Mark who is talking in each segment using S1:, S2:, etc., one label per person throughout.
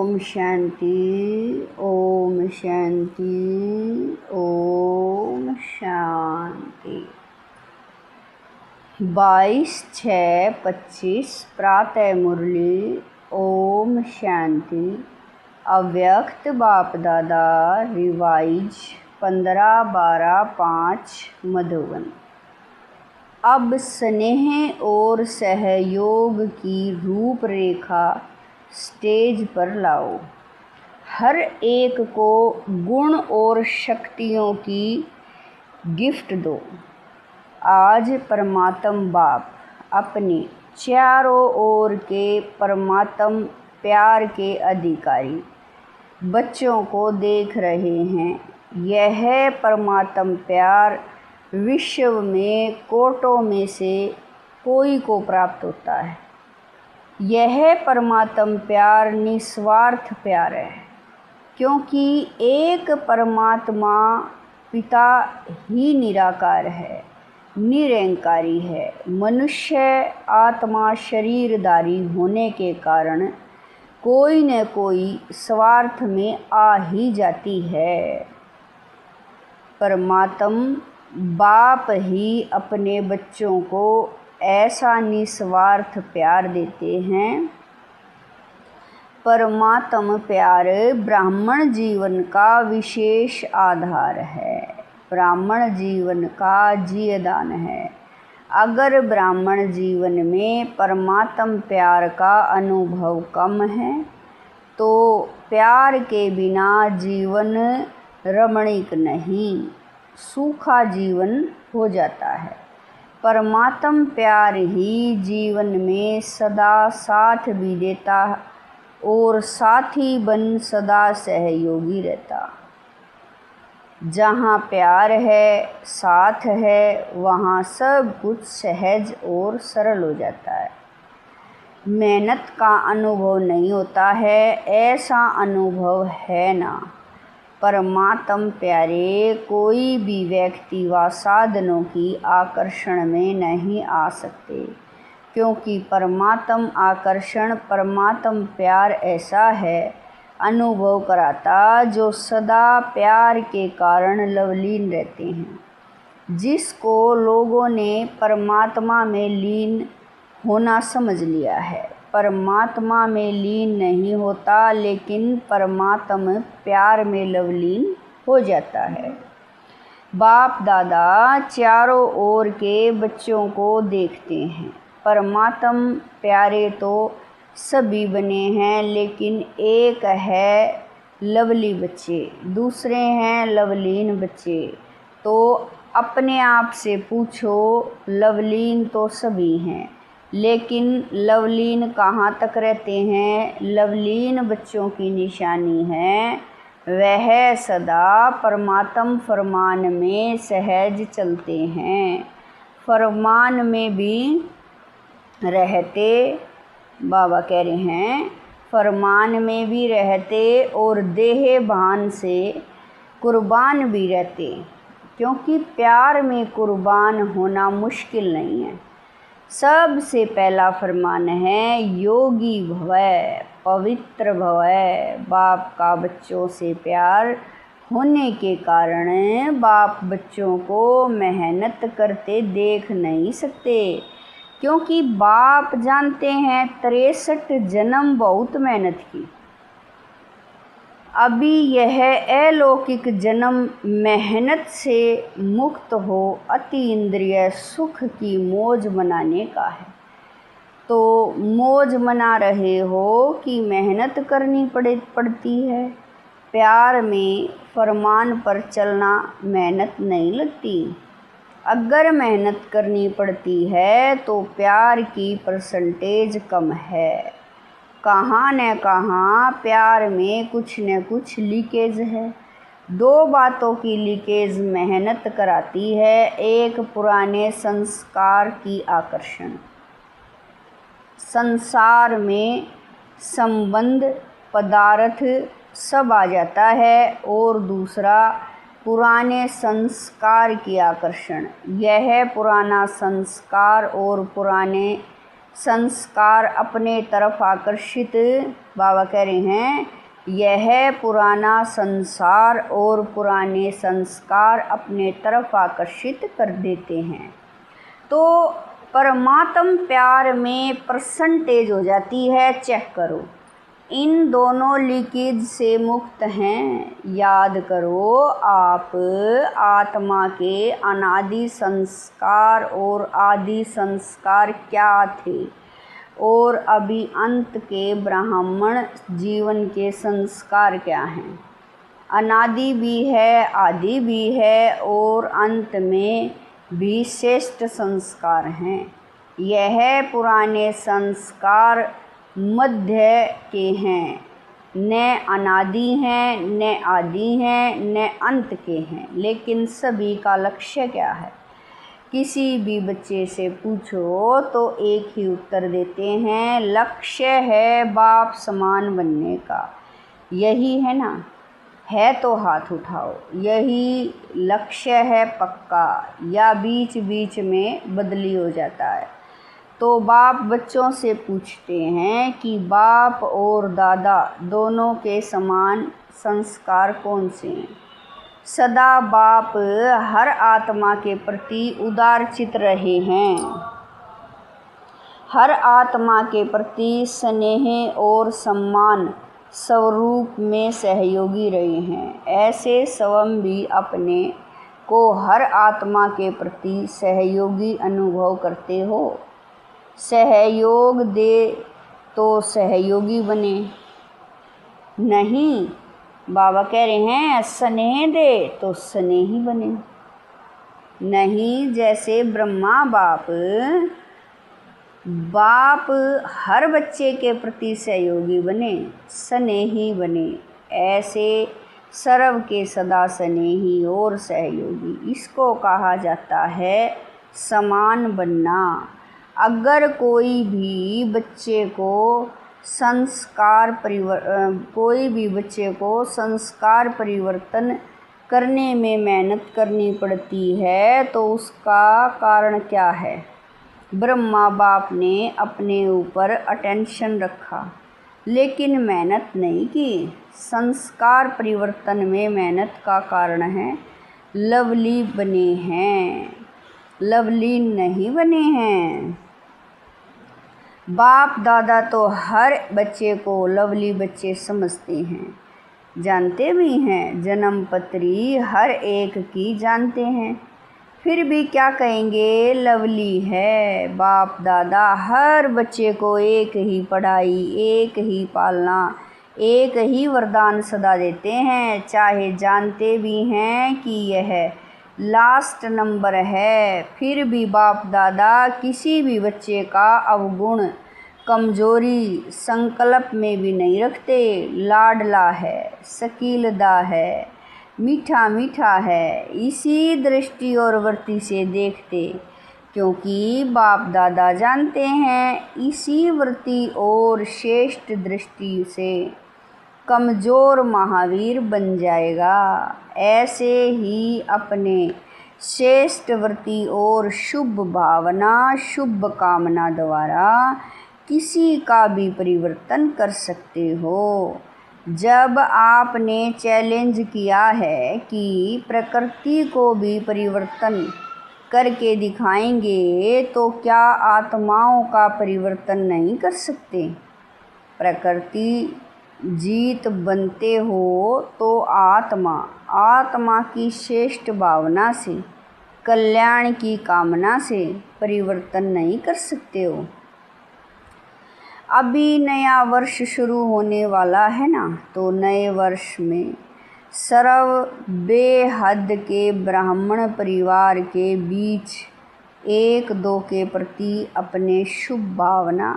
S1: ओम शांति, ओम शांति, ओम शांति। 22/6/25 प्रातः मुरली। ओम शांति। अव्यक्त बाप दादा रिवाइज 15/12/5 मधुबन। अब स्नेह और सहयोग की रूपरेखा स्टेज पर लाओ। हर एक को गुण और शक्तियों की गिफ्ट दो। आज परमात्म बाप अपने चारों ओर के परमात्म प्यार के अधिकारी बच्चों को देख रहे हैं। यह परमात्म प्यार विश्व में कोटों में से कोई को प्राप्त होता है। यह परमात्म प्यार निस्वार्थ प्यार है, क्योंकि एक परमात्मा पिता ही निराकार है, निरंकारी है। मनुष्य आत्मा शरीरधारी होने के कारण कोई न कोई स्वार्थ में आ ही जाती है। परमात्म बाप ही अपने बच्चों को ऐसा निस्वार्थ प्यार देते हैं। परमात्म प्यार ब्राह्मण जीवन का विशेष आधार है, ब्राह्मण जीवन का जीवदान है। अगर ब्राह्मण जीवन में परमात्म प्यार का अनुभव कम है तो प्यार के बिना जीवन रमणीक नहीं, सूखा जीवन हो जाता है। परमात्म प्यार ही जीवन में सदा साथ भी देता और साथी बन सदा सहयोगी रहता। जहाँ प्यार है, साथ है, वहाँ सब कुछ सहज और सरल हो जाता है। मेहनत का अनुभव नहीं होता है, ऐसा अनुभव है ना। परमात्म प्यारे कोई भी व्यक्ति व साधनों की आकर्षण में नहीं आ सकते, क्योंकि परमात्म आकर्षण परमात्म प्यार ऐसा है अनुभव कराता जो सदा प्यार के कारण लवलीन रहते हैं। जिसको लोगों ने परमात्मा में लीन होना समझ लिया है, परमात्मा में लीन नहीं होता, लेकिन परमात्मा प्यार में लवलीन हो जाता है। बाप दादा चारों ओर के बच्चों को देखते हैं। परमात्म प्यारे तो सभी बने हैं, लेकिन एक है लवली बच्चे, दूसरे हैं लवलीन बच्चे। तो अपने आप से पूछो, लवलीन तो सभी हैं, लेकिन लवलीन कहाँ तक रहते हैं? लवलीन बच्चों की निशानी है वह सदा परमात्म फरमान में सहज चलते हैं, फरमान में भी रहते। बाबा कह रहे हैं फरमान में भी रहते और देह भान से कुर्बान भी रहते, क्योंकि प्यार में कुर्बान होना मुश्किल नहीं है। सबसे पहला फरमान है योगी भवै, पवित्र भवै। बाप का बच्चों से प्यार होने के कारण बाप बच्चों को मेहनत करते देख नहीं सकते, क्योंकि बाप जानते हैं 63 जन्म बहुत मेहनत की। अभी यह अलौकिक जन्म मेहनत से मुक्त हो अति इंद्रिय सुख की मौज मनाने का है। तो मौज मना रहे हो कि मेहनत करनी पड़ती है। प्यार में फरमान पर चलना मेहनत नहीं लगती। अगर मेहनत करनी पड़ती है तो प्यार की परसेंटेज कम है। कहाँ न कहाँ प्यार में कुछ न कुछ लीकेज है। दो बातों की लीकेज मेहनत कराती है। एक पुराने संस्कार की आकर्षण, संसार में संबंध पदार्थ सब आ जाता है, और दूसरा पुराने संस्कार की आकर्षण। यह पुराना संस्कार और पुराने संस्कार अपने तरफ आकर्षित, बाबा कह रहे हैं यह पुराना संसार और पुराने संस्कार अपने तरफ आकर्षित कर देते हैं। तो परमात्म प्यार में परसेंटेज हो जाती है, चेक करो। इन दोनों लीकेज से मुक्त हैं। याद करो आप आत्मा के अनादि संस्कार और आदि संस्कार क्या थे, और अभी अंत के ब्राह्मण जीवन के संस्कार क्या हैं। अनादि भी है, आदि भी है और अंत में भी श्रेष्ठ संस्कार हैं। यह पुराने संस्कार मध्य के हैं, न अनादि हैं, न आदि हैं, न अंत के हैं। लेकिन सभी का लक्ष्य क्या है? किसी भी बच्चे से पूछो तो एक ही उत्तर देते हैं, लक्ष्य है बाप समान बनने का। यही है ना? है तो हाथ उठाओ। यही लक्ष्य है पक्का, या बीच बीच में बदली हो जाता है। तो बाप बच्चों से पूछते हैं कि बाप और दादा दोनों के समान संस्कार कौन से हैं? सदा बाप हर आत्मा के प्रति उदारचित रहे हैं, हर आत्मा के प्रति स्नेह और सम्मान स्वरूप में सहयोगी रहे हैं। ऐसे स्वयं भी अपने को हर आत्मा के प्रति सहयोगी अनुभव करते हो। सहयोग दे तो सहयोगी बने, नहीं बाबा कह रहे हैं स्नेह दे तो स्नेही बने। नहीं, जैसे ब्रह्मा बाप हर बच्चे के प्रति सहयोगी बने, स्नेही बने, ऐसे सर्व के सदा स्नेही और सहयोगी, इसको कहा जाता है समान बनना। अगर कोई भी बच्चे को संस्कार परिवर्तन करने में मेहनत करनी पड़ती है तो उसका कारण क्या है? ब्रह्मा बाप ने अपने ऊपर अटेंशन रखा लेकिन मेहनत नहीं की। संस्कार परिवर्तन में मेहनत का कारण है लवली बने हैं, लवली नहीं बने हैं। बाप दादा तो हर बच्चे को लवली बच्चे समझते हैं, जानते भी हैं, जन्म पत्री हर एक की जानते हैं, फिर भी क्या कहेंगे लवली है। बाप दादा हर बच्चे को एक ही पढ़ाई, एक ही पालना, एक ही वरदान सदा देते हैं, चाहे जानते भी हैं कि यह लास्ट नंबर है। फिर भी बाप दादा किसी भी बच्चे का अवगुण कमजोरी संकल्प में भी नहीं रखते। लाडला है, शकीलदा है, मीठा मीठा है, इसी दृष्टि और वृत्ति से देखते, क्योंकि बाप दादा जानते हैं इसी वृत्ति और श्रेष्ठ दृष्टि से कमज़ोर महावीर बन जाएगा। ऐसे ही अपने श्रेष्ठ वृत्ति और शुभ भावना, शुभ कामना द्वारा किसी का भी परिवर्तन कर सकते हो। जब आपने चैलेंज किया है कि प्रकृति को भी परिवर्तन करके दिखाएंगे तो क्या आत्माओं का परिवर्तन नहीं कर सकते? प्रकृति जीत बनते हो तो आत्मा की श्रेष्ठ भावना से, कल्याण की कामना से परिवर्तन नहीं कर सकते हो। अभी नया वर्ष शुरू होने वाला है ना, तो नए वर्ष में सर्व बेहद के ब्राह्मण परिवार के बीच एक दो के प्रति अपने शुभ भावना,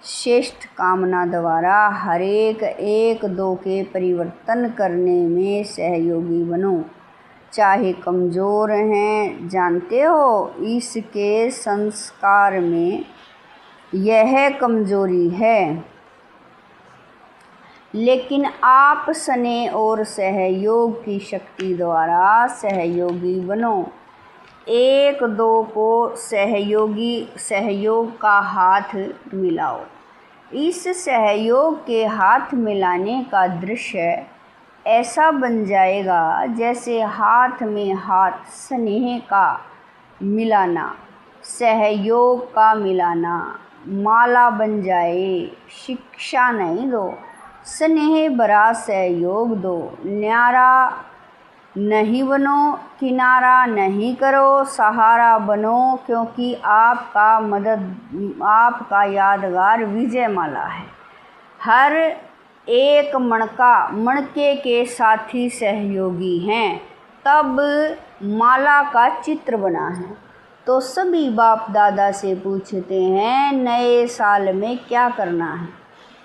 S1: श्रेष्ठ कामना द्वारा हर एक दो के परिवर्तन करने में सहयोगी बनो। चाहे कमज़ोर हैं, जानते हो इसके संस्कार में यह कमजोरी है, लेकिन आप स्नेह और सहयोग की शक्ति द्वारा सहयोगी बनो। एक दो को सहयोग का हाथ मिलाओ। इस सहयोग के हाथ मिलाने का दृश्य ऐसा बन जाएगा जैसे हाथ में हाथ स्नेह का मिलाना, सहयोग का मिलाना माला बन जाए। शिक्षा नहीं दो, स्नेह भरा सहयोग दो। न्यारा नहीं बनो, किनारा नहीं करो, सहारा बनो, क्योंकि आपका यादगार विजय माला है। हर एक मणके के साथी सहयोगी हैं, तब माला का चित्र बना है। तो सभी बाप दादा से पूछते हैं, नए साल में क्या करना है?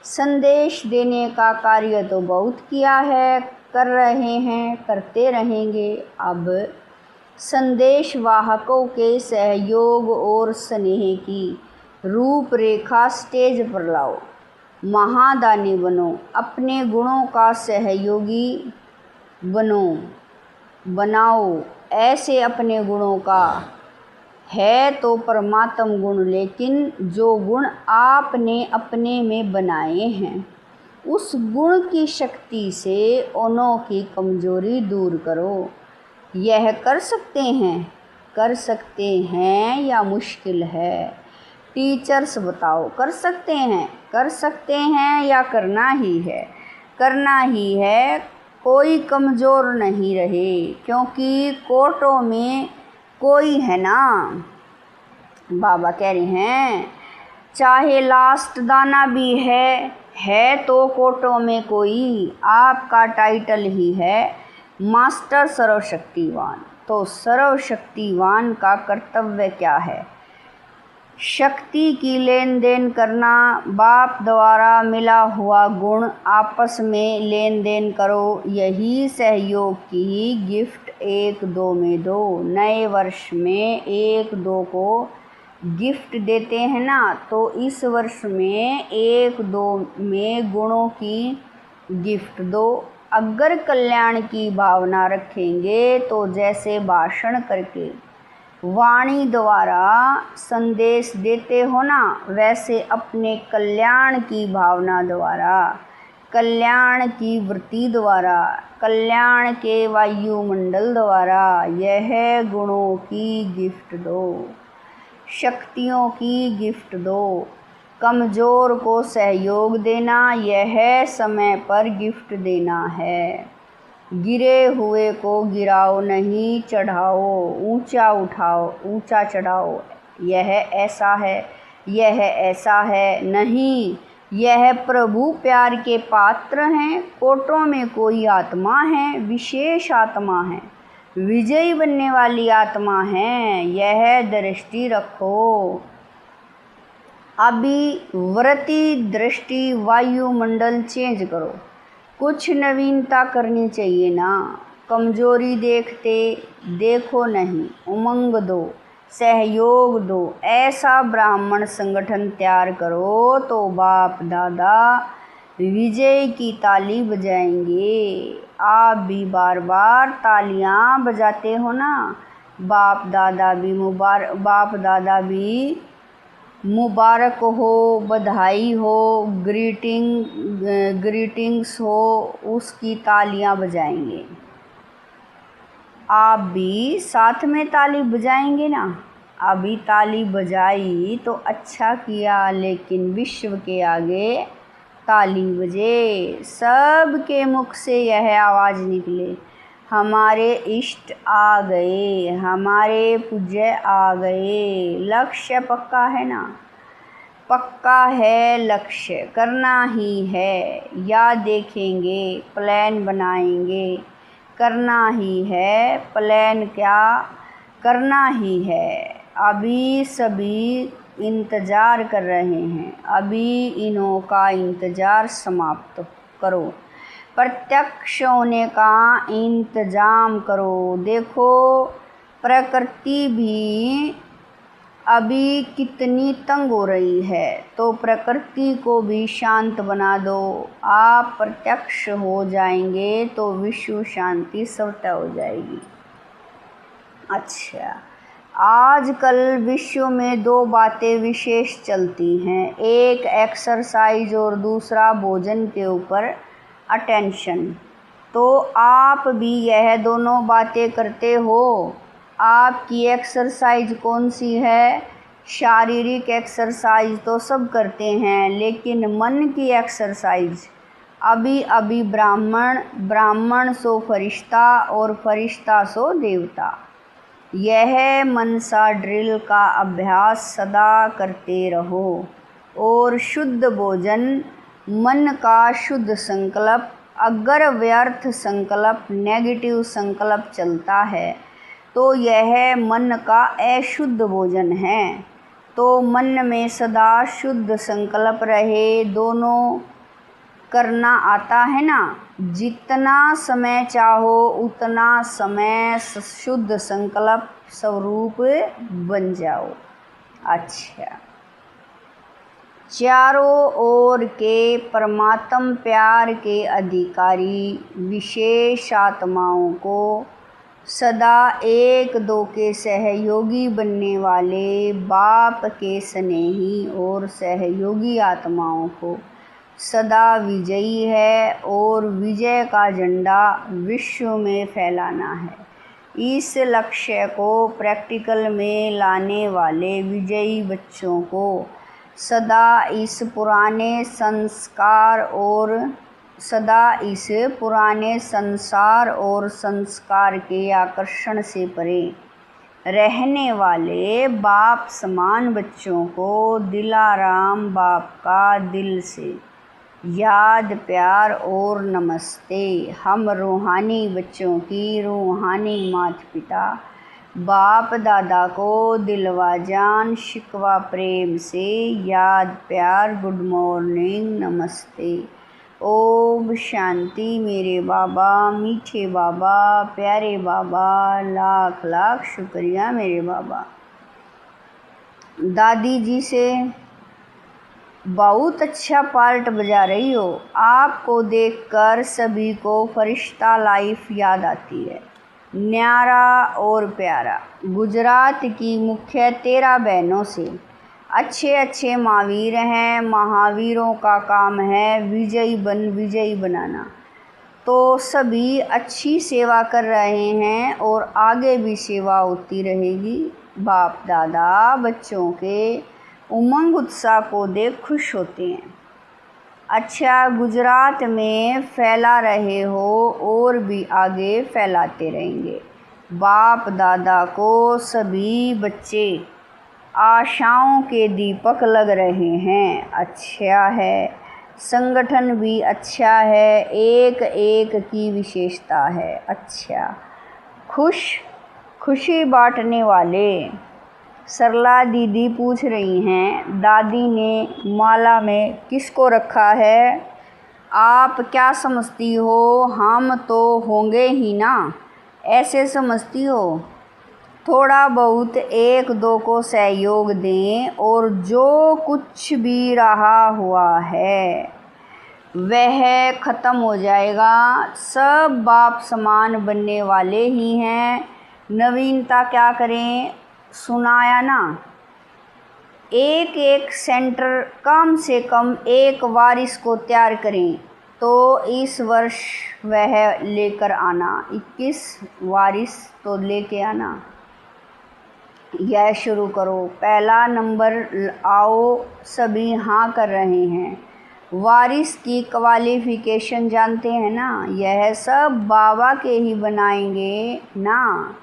S1: संदेश देने का कार्य तो बहुत किया है, कर रहे हैं, करते रहेंगे। अब संदेश वाहकों के सहयोग और स्नेह की रूपरेखा स्टेज पर लाओ। महादानी बनो, अपने गुणों का सहयोगी बनाओ। ऐसे अपने गुणों का है तो परमात्म गुण, लेकिन जो गुण आपने अपने में बनाए हैं उस गुण की शक्ति से उनों की कमजोरी दूर करो। यह कर सकते हैं या मुश्किल है? टीचर्स बताओ, कर सकते हैं या करना ही है। कोई कमज़ोर नहीं रहे, क्योंकि कोर्टों में कोई है ना। बाबा कह रहे हैं, चाहे लास्ट दाना भी है तो कोर्टों में कोई। आपका टाइटल ही है मास्टर सर्वशक्तिवान। तो सर्वशक्तिवान का कर्तव्य क्या है? शक्ति की लेन देन करना। बाप द्वारा मिला हुआ गुण आपस में लेन देन करो। यही सहयोग की ही गिफ्ट एक दो में दो। नए वर्ष में एक दो को गिफ्ट देते हैं ना, तो इस वर्ष में एक दो में गुणों की गिफ्ट दो। अगर कल्याण की भावना रखेंगे तो जैसे भाषण करके वाणी द्वारा संदेश देते हो ना, वैसे अपने कल्याण की भावना द्वारा, कल्याण की वृत्ति द्वारा, कल्याण के वायुमंडल द्वारा यह गुणों की गिफ्ट दो, शक्तियों की गिफ्ट दो। कमज़ोर को सहयोग देना, यह समय पर गिफ्ट देना है। गिरे हुए को गिराओ नहीं, चढ़ाओ, ऊंचा चढ़ाओ। यह ऐसा है नहीं। यह प्रभु प्यार के पात्र हैं। कोटों में कोई आत्मा है, विशेष आत्मा है, विजयी बनने वाली आत्मा है। यह दृष्टि रखो। अभी वृत्ति दृष्टि वायुमंडल चेंज करो। कुछ नवीनता करनी चाहिए ना। कमजोरी देखो नहीं, उमंग दो, सहयोग दो। ऐसा ब्राह्मण संगठन तैयार करो तो बाप दादा विजय की ताली बजाएंगे। आप भी बार बार तालियां बजाते हो ना। बाप दादा भी मुबारक हो, बधाई हो, ग्रीटिंग्स हो, उसकी तालियां बजाएंगे। आप भी साथ में ताली बजाएंगे ना। अभी ताली बजाई तो अच्छा किया, लेकिन विश्व के आगे ताली बजे। सबके मुख से यह आवाज़ निकले, हमारे इष्ट आ गए, हमारे पूज्य आ गए। लक्ष्य पक्का है ना? पक्का है लक्ष्य, करना ही है। या देखेंगे, प्लान बनाएंगे, करना ही है। प्लान क्या, करना ही है। अभी सभी इंतज़ार कर रहे हैं, अभी इन्हों का इंतज़ार समाप्त करो। प्रत्यक्ष होने का इंतज़ाम करो। देखो प्रकृति भी अभी कितनी तंग हो रही है, तो प्रकृति को भी शांत बना दो। आप प्रत्यक्ष हो जाएंगे तो विश्व शांति स्वतः हो जाएगी। अच्छा, आजकल विश्व में दो बातें विशेष चलती हैं, एक एक्सरसाइज और दूसरा भोजन के ऊपर अटेंशन। तो आप भी यह दोनों बातें करते हो। आपकी एक्सरसाइज कौन सी है? शारीरिक एक्सरसाइज तो सब करते हैं, लेकिन मन की एक्सरसाइज अभी अभी ब्राह्मण सो फरिश्ता और फरिश्ता सो देवता। यह मनसा ड्रिल का अभ्यास सदा करते रहो। और शुद्ध भोजन, मन का शुद्ध संकल्प। अगर व्यर्थ संकल्प, नेगेटिव संकल्प चलता है तो यह मन का अशुद्ध भोजन है। तो मन में सदा शुद्ध संकल्प रहे, दोनों करना आता है ना। जितना समय चाहो उतना समय शुद्ध संकल्प स्वरूप बन जाओ। अच्छा, चारों ओर के परमात्म प्यार के अधिकारी विशेष आत्माओं को, सदा एक दो के सहयोगी बनने वाले बाप के स्नेही और सहयोगी आत्माओं को सदा विजयी है और विजय का झंडा विश्व में फैलाना है। इस लक्ष्य को प्रैक्टिकल में लाने वाले विजयी बच्चों को सदा इस पुराने संसार और संस्कार के आकर्षण से परे रहने वाले बाप समान बच्चों को दिलाराम बाप का दिल से याद, प्यार और नमस्ते। हम रूहानी बच्चों की रूहानी माता पिता बाप दादा को दिलवा जान शिकवा प्रेम से याद, प्यार, गुड मॉर्निंग, नमस्ते, ओम शांति। मेरे बाबा, मीठे बाबा, प्यारे बाबा, लाख लाख शुक्रिया मेरे बाबा। दादी जी से बहुत अच्छा पार्ट बजा रही हो। आपको देखकर सभी को फरिश्ता लाइफ याद आती है, न्यारा और प्यारा। गुजरात की मुख्य 13 बहनों से अच्छे अच्छे महावीर हैं। महावीरों का काम है विजयी बनाना। तो सभी अच्छी सेवा कर रहे हैं और आगे भी सेवा होती रहेगी। बाप दादा बच्चों के उमंग उत्साह को देख खुश होते हैं। अच्छा, गुजरात में फैला रहे हो और भी आगे फैलाते रहेंगे। बाप दादा को सभी बच्चे आशाओं के दीपक लग रहे हैं। अच्छा है, संगठन भी अच्छा है, एक एक की विशेषता है। अच्छा, खुशी बांटने वाले। सरला दीदी पूछ रही हैं, दादी ने माला में किसको रखा है? आप क्या समझती हो? हम तो होंगे ही ना, ऐसे समझती हो? थोड़ा बहुत एक दो को सहयोग दें और जो कुछ भी रहा हुआ है वह ख़त्म हो जाएगा। सब बाप समान बनने वाले ही हैं। नवीनता क्या करें? सुनाया ना। एक सेंटर कम से कम एक वारिस को तैयार करें। तो इस वर्ष वह लेकर आना, 21 वारिस तो लेके आना। यह शुरू करो, पहला नंबर आओ। सभी हाँ कर रहे हैं। वारिस की क्वालिफिकेशन जानते हैं ना, यह सब बाबा के ही बनाएंगे ना,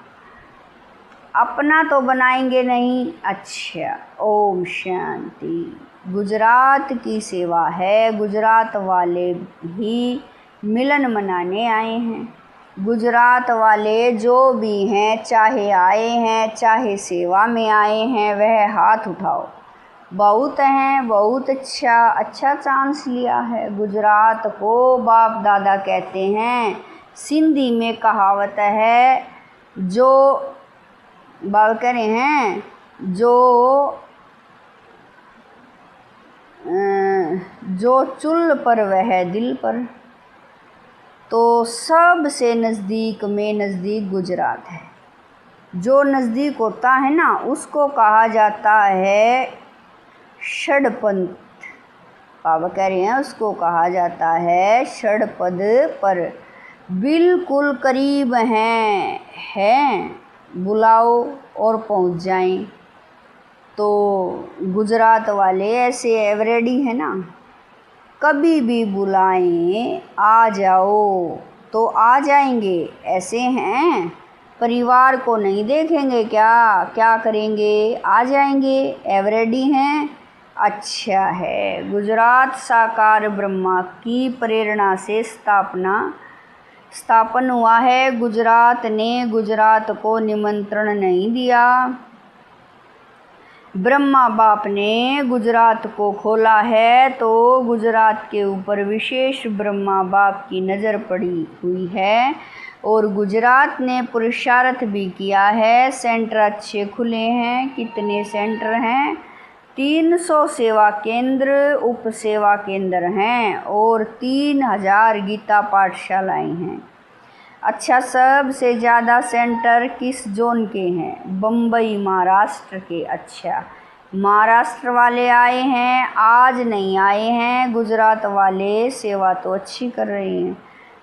S1: अपना तो बनाएंगे नहीं। अच्छा, ओम शांति। गुजरात की सेवा है, गुजरात वाले भी मिलन मनाने आए हैं। गुजरात वाले जो भी हैं, चाहे आए हैं चाहे सेवा में आए हैं, वह हाथ उठाओ। बहुत हैं, बहुत अच्छा चांस लिया है। गुजरात को बाप दादा कहते हैं। सिंधी में कहावत है, जो बाबा कह रहे हैं, जो चुल्ल पर वह दिल पर। तो सबसे नज़दीक में नज़दीक गुजरात है। जो नज़दीक होता है ना उसको कहा जाता है षडपंथ। बाबा कह रहे हैं उसको कहा जाता है षडपद पर। बिल्कुल करीब हैं बुलाओ और पहुंच जाएं। तो गुजरात वाले ऐसे एवरेडी है ना, कभी भी बुलाएं आ जाओ तो आ जाएंगे, ऐसे हैं। परिवार को नहीं देखेंगे, क्या करेंगे, आ जाएंगे, एवरेडी हैं। अच्छा है, गुजरात साकार ब्रह्मा की प्रेरणा से स्थापन हुआ है। गुजरात ने गुजरात को निमंत्रण नहीं दिया। ब्रह्मा बाप ने गुजरात को खोला है तो गुजरात के ऊपर विशेष ब्रह्मा बाप की नज़र पड़ी हुई है और गुजरात ने पुरुषार्थ भी किया है। सेंटर अच्छे खुले हैं। कितने सेंटर हैं? 300 सेवा केंद्र, उप सेवा केंद्र हैं और 3000 गीता पाठशालाएं हैं। अच्छा, सबसे ज़्यादा सेंटर किस जोन के हैं? बम्बई महाराष्ट्र के। अच्छा, महाराष्ट्र वाले आए हैं, आज नहीं आए हैं। गुजरात वाले सेवा तो अच्छी कर रहे हैं।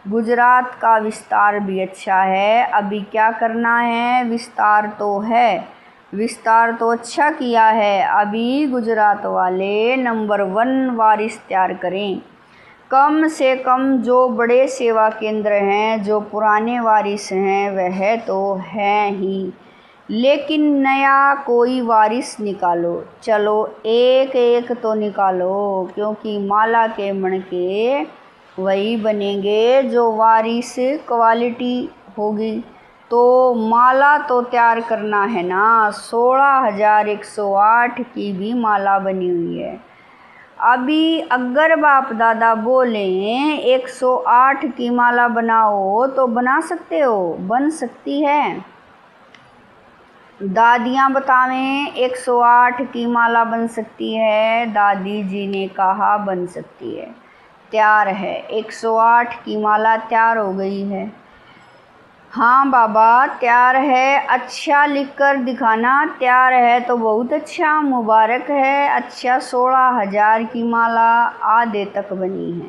S1: गुजरात का विस्तार भी अच्छा है। अभी क्या करना है? विस्तार तो अच्छा किया है। अभी गुजरात वाले नंबर 1 वारिस तैयार करें। कम से कम जो बड़े सेवा केंद्र हैं, जो पुराने वारिस हैं वह तो हैं ही, लेकिन नया कोई वारिस निकालो। चलो एक एक तो निकालो, क्योंकि माला के मणके वही बनेंगे जो वारिस क्वालिटी होगी। तो माला तो तैयार करना है ना। 16,108 की भी माला बनी हुई है। अभी अगर बाप दादा बोलें 108 की माला बनाओ तो बना सकते हो, बन सकती है। दादियाँ बतावें 108 की माला बन सकती है? दादी जी ने कहा बन सकती है। तैयार है, 108 की माला तैयार हो गई है। हाँ बाबा तैयार है। अच्छा लिखकर दिखाना। तैयार है तो बहुत अच्छा, मुबारक है। अच्छा, 16,000 की माला आधे तक बनी है।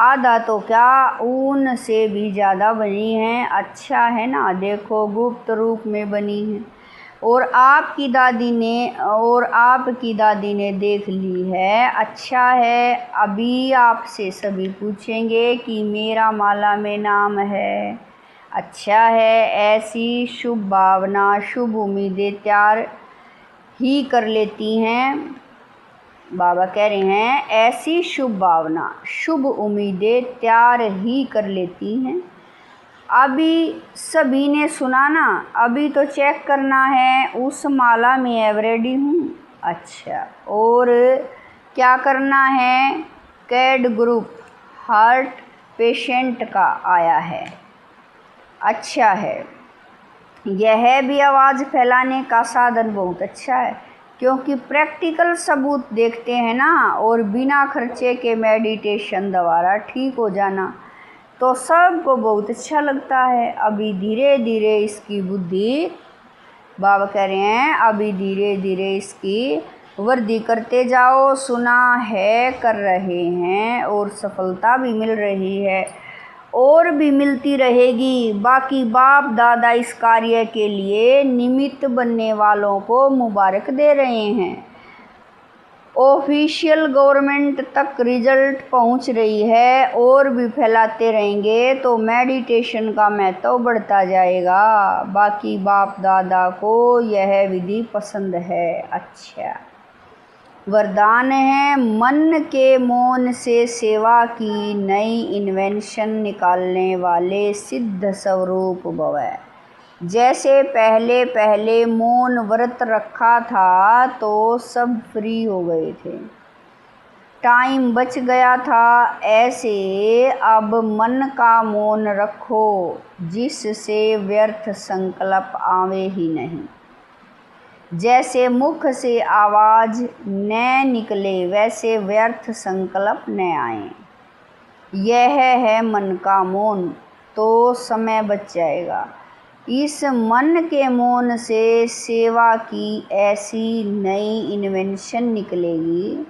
S1: आधा तो क्या, ऊन से भी ज़्यादा बनी है। अच्छा है ना, देखो गुप्त रूप में बनी है और आपकी दादी ने देख ली है। अच्छा है। अभी आपसे सभी पूछेंगे कि मेरा माला में नाम है। अच्छा है, ऐसी शुभ भावना, शुभ उम्मीदें तैयार ही कर लेती हैं। बाबा कह रहे हैं ऐसी शुभ भावना, शुभ उम्मीदें तैयार ही कर लेती हैं। अभी सभी ने सुना ना, अभी तो चेक करना है उस माला में एवरेडी हूँ। अच्छा, और क्या करना है? कैड ग्रुप हार्ट पेशेंट का आया है। अच्छा है, यह भी आवाज़ फैलाने का साधन बहुत अच्छा है, क्योंकि प्रैक्टिकल सबूत देखते हैं ना, और बिना खर्चे के मेडिटेशन द्वारा ठीक हो जाना तो सबको बहुत अच्छा लगता है। अभी धीरे धीरे इसकी बुद्धि, बाबा कह रहे हैं अभी धीरे धीरे इसकी वृद्धि करते जाओ। सुना है, कर रहे हैं और सफलता भी मिल रही है और भी मिलती रहेगी। बाकी बाप दादा इस कार्य के लिए निमित्त बनने वालों को मुबारक दे रहे हैं। ऑफिशियल गवर्नमेंट तक रिजल्ट पहुंच रही है और भी फैलाते रहेंगे तो मेडिटेशन का महत्व बढ़ता जाएगा। बाकी बाप दादा को यह विधि पसंद है। अच्छा, वरदान है मन के मौन से सेवा की नई इन्वेंशन निकालने वाले सिद्ध स्वरूप भव। जैसे पहले पहले मौन व्रत रखा था तो सब फ्री हो गए थे, टाइम बच गया था। ऐसे अब मन का मौन रखो जिससे व्यर्थ संकल्प आवे ही नहीं। जैसे मुख से आवाज़ न निकले वैसे व्यर्थ संकल्प न आए। यह है मन का मौन, तो समय बच जाएगा। इस मन के मौन से सेवा की ऐसी नई इन्वेंशन निकलेगी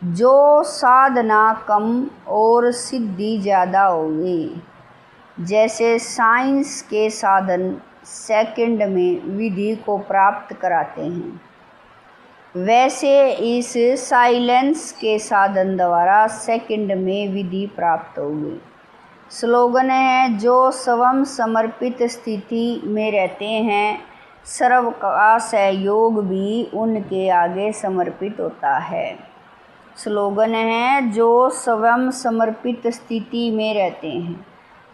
S1: जो साधना कम और सिद्धि ज़्यादा होगी। जैसे साइंस के साधन सेकंड में विधि को प्राप्त कराते हैं, वैसे इस साइलेंस के साधन द्वारा सेकंड में विधि प्राप्त होगी। स्लोगन है, जो स्वयं समर्पित स्थिति में रहते हैं, सर्व का सहयोग भी उनके आगे समर्पित होता है। स्लोगन है, जो स्वयं समर्पित स्थिति में रहते हैं,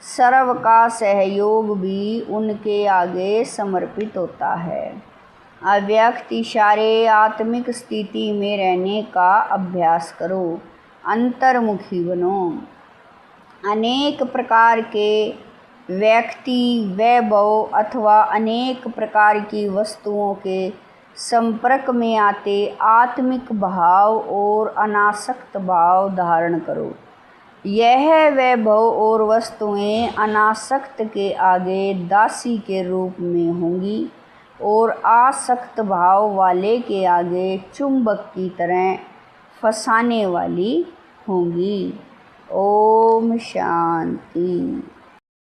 S1: सर्व का सहयोग भी उनके आगे समर्पित होता है। अव्यक्त इशारे आत्मिक स्थिति में रहने का अभ्यास करो, अंतर्मुखी बनो। अनेक प्रकार के व्यक्ति, वैभव अथवा अनेक प्रकार की वस्तुओं के संपर्क में आते आत्मिक भाव और अनासक्त भाव धारण करो। यह वैभव और वस्तुएं अनासक्त के आगे दासी के रूप में होंगी और आसक्त भाव वाले के आगे चुंबक की तरह फंसाने वाली होंगी। ओम शांति।